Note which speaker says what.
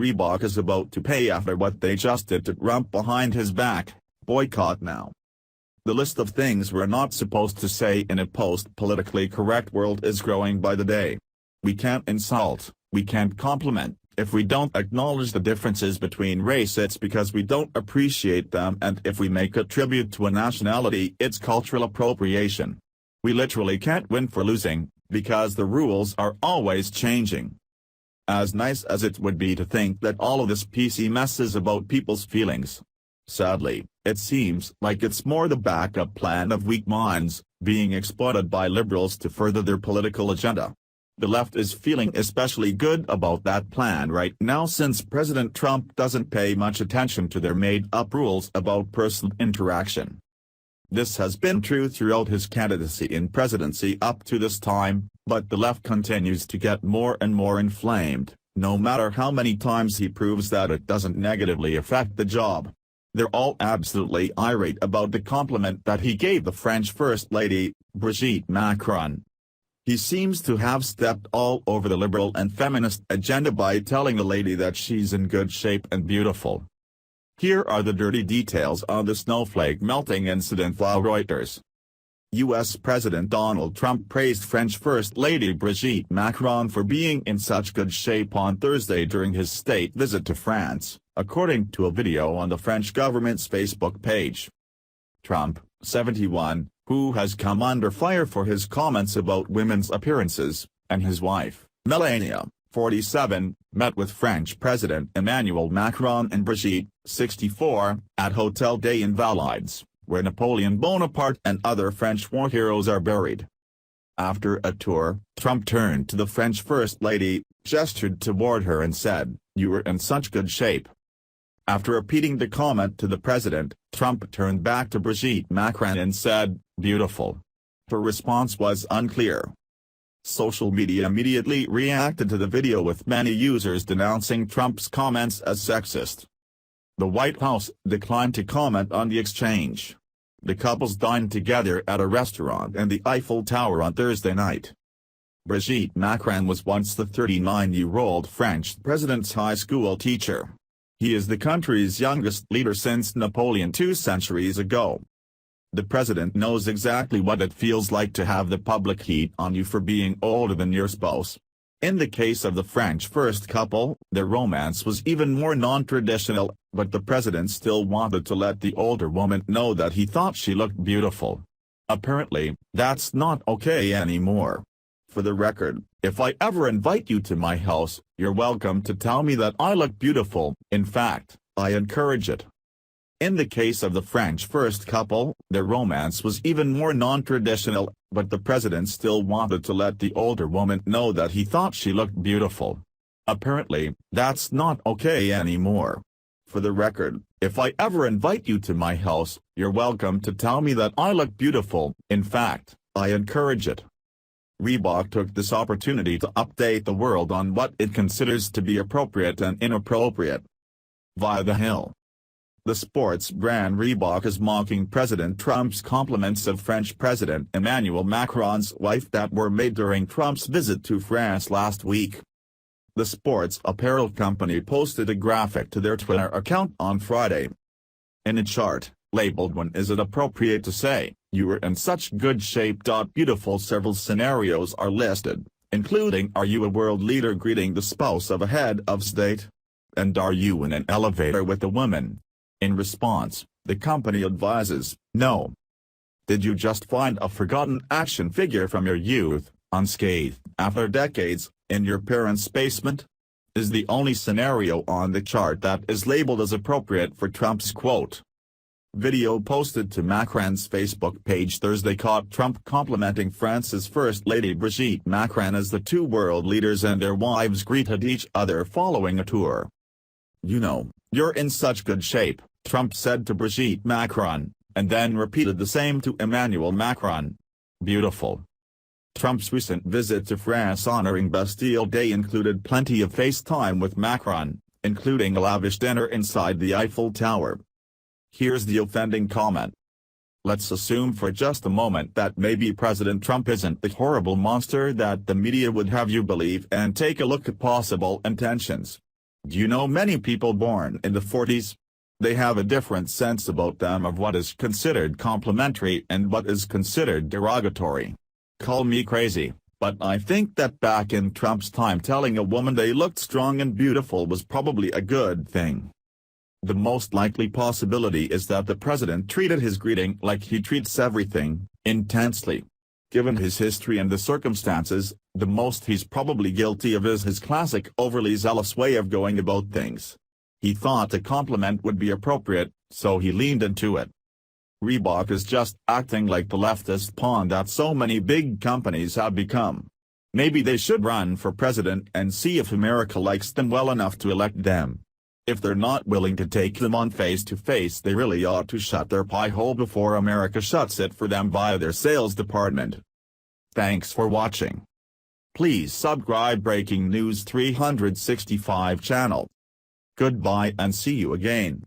Speaker 1: Reebok is about to pay after what they just did to Trump behind his back. Boycott now. The list of things we're not supposed to say in a post-politically correct world is growing by the day. We can't insult, we can't compliment. If we don't acknowledge the differences between race, it's because we don't appreciate them, and if we make a tribute to a nationality, it's cultural appropriation. We literally can't win for losing, because the rules are always changing. As nice as it would be to think that all of this PC mess is about people's feelings, sadly, it seems like it's more the backup plan of weak minds, being exploited by liberals to further their political agenda. The left is feeling especially good about that plan right now, since President Trump doesn't pay much attention to their made-up rules about personal interaction. This has been true throughout his candidacy and presidency up to this time, but the left continues to get more and more inflamed, no matter how many times he proves that it doesn't negatively affect the job. They're all absolutely irate about the compliment that he gave the French First Lady, Brigitte Macron. He seems to have stepped all over the liberal and feminist agenda by telling the lady that she's in good shape and beautiful. Here are the dirty details on the snowflake melting incident via Reuters. U.S. President Donald Trump praised French First Lady Brigitte Macron for being in such good shape on Thursday during his state visit to France, according to a video on the French government's Facebook page. Trump, 71, who has come under fire for his comments about women's appearances, and his wife, Melania, 47, met with French President Emmanuel Macron and Brigitte, 64, at Hotel des Invalides, where Napoleon Bonaparte and other French war heroes are buried. After a tour, Trump turned to the French First Lady, gestured toward her and said, "You were in such good shape." After repeating the comment to the president, Trump turned back to Brigitte Macron and said, "Beautiful." Her response was unclear. Social media immediately reacted to the video, with many users denouncing Trump's comments as sexist. The White House declined to comment on the exchange. The couples dined together at a restaurant in the Eiffel Tower on Thursday night. Brigitte Macron was once the 39-year-old French president's high school teacher. He is the country's youngest leader since Napoleon 2 centuries ago. The president knows exactly what it feels like to have the public heat on you for being older than your spouse. In the case of the French First couple, their romance was even more non-traditional, but the president still wanted to let the older woman know that he thought she looked beautiful. Apparently, that's not okay anymore. For the record, if I ever invite you to my house, you're welcome to tell me that I look beautiful. In fact, I encourage it. In the case of the French First couple, their romance was even more non-traditional, but the president still wanted to let the older woman know that he thought she looked beautiful. Apparently, that's not okay anymore. For the record, if I ever invite you to my house, you're welcome to tell me that I look beautiful. In fact, I encourage it. Reebok took this opportunity to update the world on what it considers to be appropriate and inappropriate. Via The Hill. The sports brand Reebok is mocking President Trump's compliments of French President Emmanuel Macron's wife that were made during Trump's visit to France last week. The sports apparel company posted a graphic to their Twitter account on Friday. In a chart, labeled "When is it appropriate to say, you were in such good shape?" Beautiful, several scenarios are listed, including "Are you a world leader greeting the spouse of a head of state?" and "Are you in an elevator with a woman?" In response, the company advises, "No. Did you just find a forgotten action figure from your youth, unscathed, after decades, in your parents' basement?" Is the only scenario on the chart that is labeled as appropriate for Trump's quote. Video posted to Macron's Facebook page Thursday caught Trump complimenting France's First Lady Brigitte Macron as the two world leaders and their wives greeted each other following a tour. "You know, you're in such good shape," Trump said to Brigitte Macron, and then repeated the same to Emmanuel Macron. "Beautiful." Trump's recent visit to France honoring Bastille Day included plenty of FaceTime with Macron, including a lavish dinner inside the Eiffel Tower. Here's the offending comment. Let's assume for just a moment that maybe President Trump isn't the horrible monster that the media would have you believe, and take a look at possible intentions. Do you know many people born in the 40s? They have a different sense about them of what is considered complimentary and what is considered derogatory. Call me crazy, but I think that back in Trump's time telling a woman they looked strong and beautiful was probably a good thing. The most likely possibility is that the president treated his greeting like he treats everything, intensely. Given his history and the circumstances, the most he's probably guilty of is his classic overly zealous way of going about things. He thought a compliment would be appropriate, so he leaned into it. Reebok is just acting like the leftist pawn that so many big companies have become. Maybe they should run for president and see if America likes them well enough to elect them. If they're not willing to take them on face to face, they really ought to shut their pie hole before America shuts it for them via their sales department. Thanks for watching. Please subscribe Breaking News 365 channel. Goodbye and see you again.